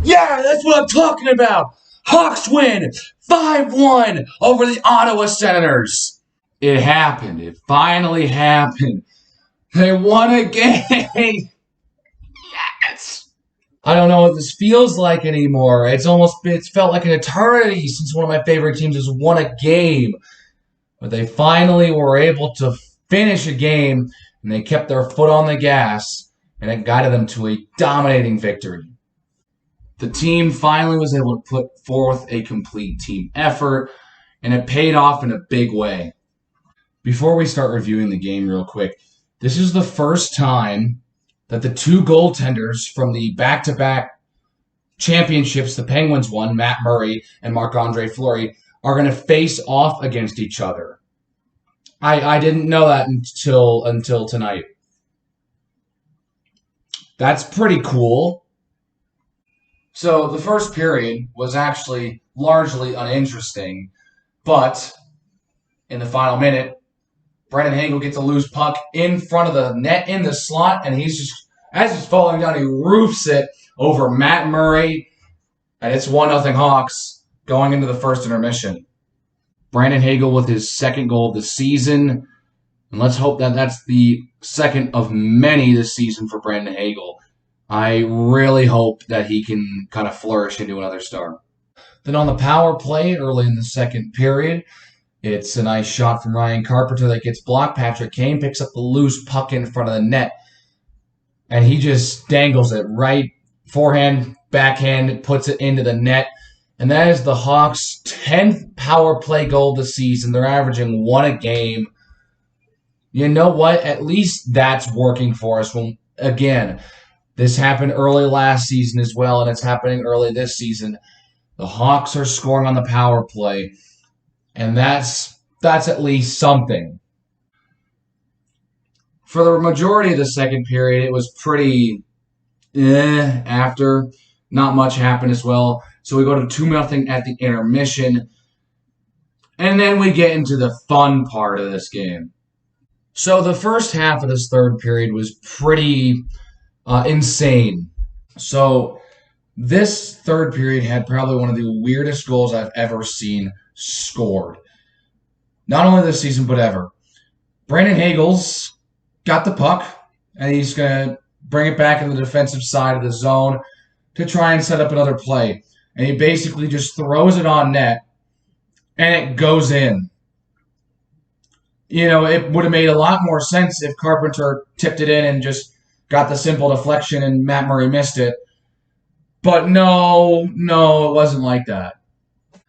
Yeah, that's what I'm talking about. Hawks win 5-1 over the Ottawa Senators. It happened. It finally happened. They won a game. Yes. I don't know what this feels like anymore. It's felt like an eternity since one of my favorite teams has won a game. But they finally were able to finish a game, and they kept their foot on the gas, and it guided them to a dominating victory. The team finally was able to put forth a complete team effort, and it paid off in a big way. Before we start reviewing the game real quick, this is the first time that the two goaltenders from the back-to-back championships the Penguins won, Matt Murray and Marc-Andre Fleury, are going to face off against each other. I didn't know that until tonight. That's pretty cool. So the first period was actually largely uninteresting, but in the final minute, Brandon Hagel gets a loose puck in front of the net in the slot, and as he's falling down, he roofs it over Matt Murray, and it's 1-0 Hawks going into the first intermission. Brandon Hagel with his second goal of the season, and let's hope that that's the second of many this season for Brandon Hagel. I really hope that he can kind of flourish into another star. Then on the power play early in the second period, it's a nice shot from Ryan Carpenter that gets blocked. Patrick Kane picks up the loose puck in front of the net, and he just dangles it right forehand, backhand, puts it into the net. And that is the Hawks' 10th power play goal this season. They're averaging 1 a game. You know what? At least that's working for us. Well, again, this happened early last season as well, and it's happening early this season. The Hawks are scoring on the power play, and that's at least something. For the majority of the second period, it was pretty after. Not much happened as well. So we go to 2-0 at the intermission. And then we get into the fun part of this game. So the first half of this third period was pretty insane. So this third period had probably one of the weirdest goals I've ever seen scored. Not only this season, but ever. Brandon Hagel's got the puck, and he's going to bring it back in the defensive side of the zone to try and set up another play. And he basically just throws it on net, and it goes in. You know, it would have made a lot more sense if Carpenter tipped it in and just got the simple deflection and Matt Murray missed it. But no, it wasn't like that.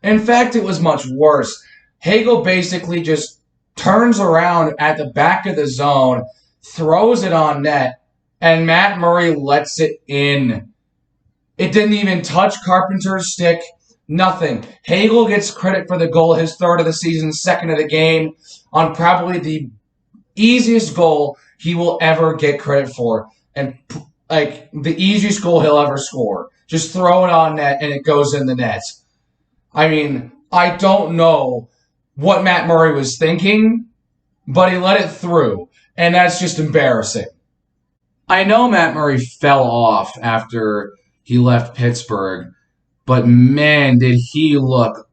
In fact, it was much worse. Hagel basically just turns around at the back of the zone, throws it on net, and Matt Murray lets it in. It didn't even touch Carpenter's stick. Nothing. Hagel gets credit for the goal, his third of the season, second of the game, on probably the easiest goal he will ever get credit for. And, like, the easiest goal he'll ever score. Just throw it on net, and it goes in the net. I mean, I don't know what Matt Murray was thinking, but he let it through. And that's just embarrassing. I know Matt Murray fell off after he left Pittsburgh, but man, did he look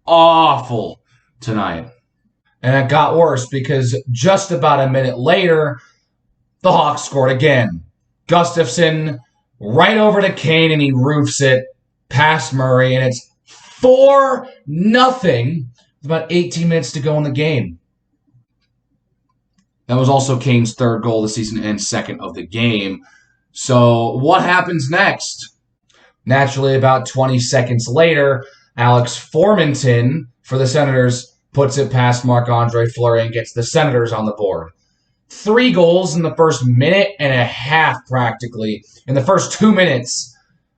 awful tonight. And it got worse because just about a minute later, the Hawks scored again. Gustafsson right over to Kane, and he roofs it past Murray, and it's 4-0 with about 18 minutes to go in the game. That was also Kane's third goal of the season and second of the game. So what happens next? Naturally, about 20 seconds later, Alex Formenton for the Senators puts it past Marc-Andre Fleury and gets the Senators on the board. 3 goals in the first minute and a half, practically, in the first 2 minutes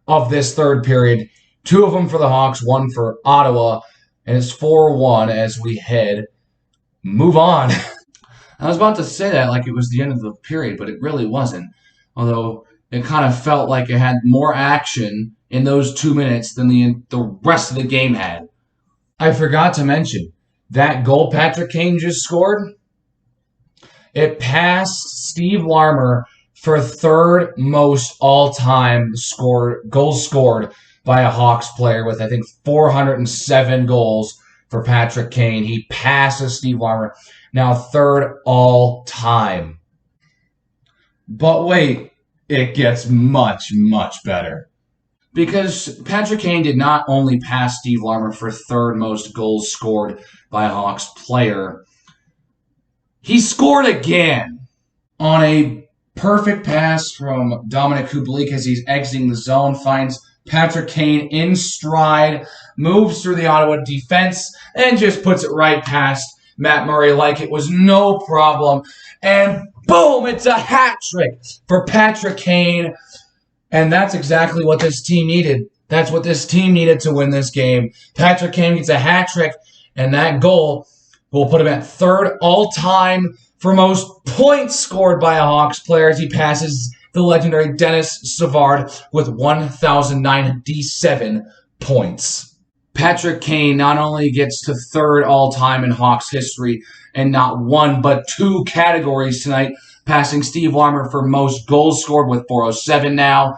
of this third period. 2 of them for the Hawks, 1 for Ottawa, and it's 4-1 as we move on. I was about to say that like it was the end of the period, but it really wasn't. Although it kind of felt like it had more action in those 2 minutes than the rest of the game had. I forgot to mention, that goal Patrick Kane just scored, it passed Steve Larmer for third most all-time goals scored by a Hawks player with, I think, 407 goals for Patrick Kane. He passes Steve Larmer, now third all time. But wait, it gets much, much better. Because Patrick Kane did not only pass Steve Larmer for third most goals scored by a Hawks player, he scored again on a perfect pass from Dominic Kubalik as he's exiting the zone, finds Patrick Kane in stride, moves through the Ottawa defense, and just puts it right past Matt Murray like it was no problem. And boom, it's a hat trick for Patrick Kane. And that's exactly what this team needed. That's what this team needed to win this game. Patrick Kane gets a hat trick, and that goal will put him at third all-time for most points scored by a Hawks player as he passes the legendary Dennis Savard with 1,097 points. Patrick Kane not only gets to third all-time in Hawks history in not one but two categories tonight, passing Steve Larmer for most goals scored with 407 now,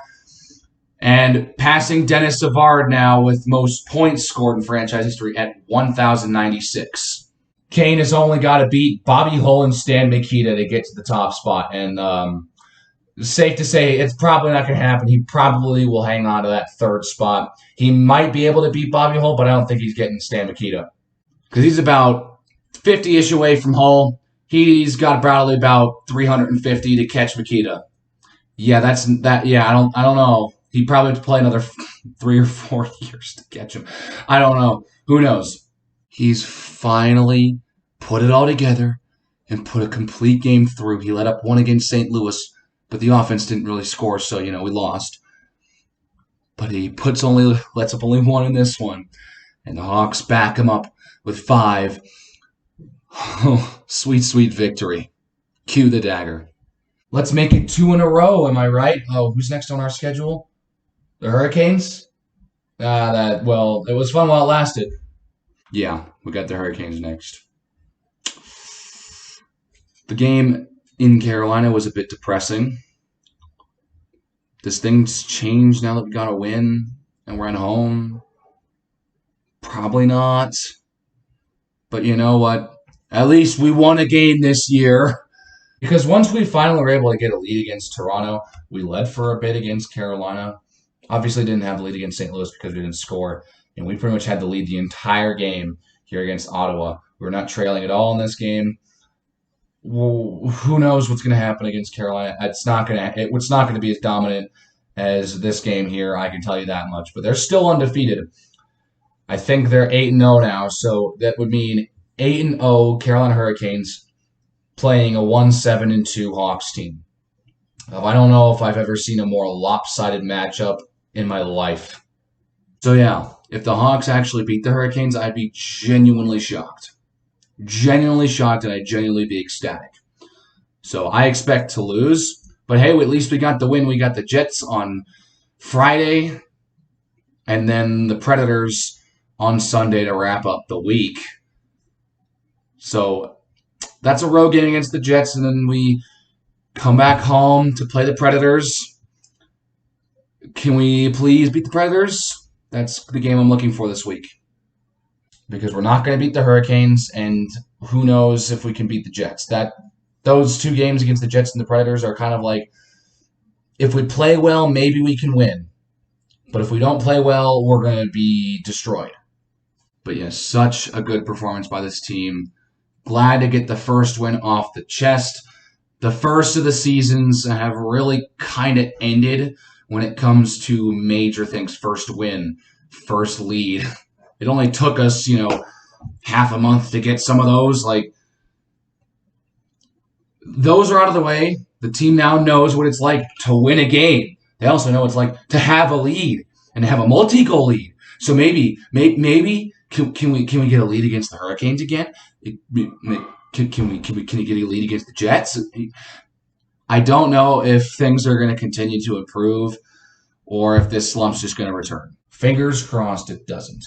and passing Dennis Savard now with most points scored in franchise history at 1,096. Kane has only got to beat Bobby Hull and Stan Mikita to get to the top spot, and safe to say it's probably not going to happen. He probably will hang on to that third spot. He might be able to beat Bobby Hull, but I don't think he's getting Stan Mikita because he's about 50-ish away from Hull. He's got probably about 350 to catch Mikita. Yeah, that's that. Yeah, I don't know. He'd probably have to play another 3 or 4 years to catch him. I don't know. Who knows? He's finally put it all together and put a complete game through. He let up one against St. Louis, but the offense didn't really score, so we lost. But he lets up only one in this one, and the Hawks back him up with 5. Oh, sweet, sweet victory. Cue the dagger. Let's make it 2 in a row, am I right? Oh, who's next on our schedule? The Hurricanes? It was fun while it lasted. Yeah, we got the Hurricanes next. The game in Carolina was a bit depressing. Does things change now that we got a win and we're at home? Probably not. But you know what? At least we won a game this year. Because once we finally were able to get a lead against Toronto, we led for a bit against Carolina. Obviously didn't have the lead against St. Louis because we didn't score. And we pretty much had the lead the entire game here against Ottawa. We were not trailing at all in this game. Well, who knows what's going to happen against Carolina? It's not going to be as dominant as this game here, I can tell you that much. But they're still undefeated. I think they're 8-0 now, so that would mean 8-0 Carolina Hurricanes playing a 1-7-2 Hawks team. I don't know if I've ever seen a more lopsided matchup in my life. So yeah, if the Hawks actually beat the Hurricanes, I'd be genuinely shocked. Genuinely shocked, and I'd genuinely be ecstatic. So I expect to lose, but hey, at least we got the win. We got the Jets on Friday, and then the Predators on Sunday to wrap up the week. So that's a road game against the Jets, and then we come back home to play the Predators. Can we please beat the Predators? That's the game I'm looking for this week. Because we're not going to beat the Hurricanes, and who knows if we can beat the Jets. Those 2 games against the Jets and the Predators are kind of like, if we play well, maybe we can win. But if we don't play well, we're going to be destroyed. But yes, such a good performance by this team. Glad to get the first win off the chest. The first of the seasons have really kind of ended when it comes to major things. First win, first lead. It only took us, half a month to get some of those. Those are out of the way. The team now knows what it's like to win a game. They also know what it's like to have a lead and have a multi-goal lead. So maybe can we get a lead against the Hurricanes again? Can we get a lead against the Jets? I don't know if things are going to continue to improve or if this slump's just going to return. Fingers crossed it doesn't.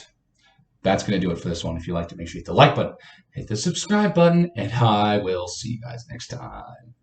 That's going to do it for this one. If you liked it, make sure you hit the like button, hit the subscribe button, and I will see you guys next time.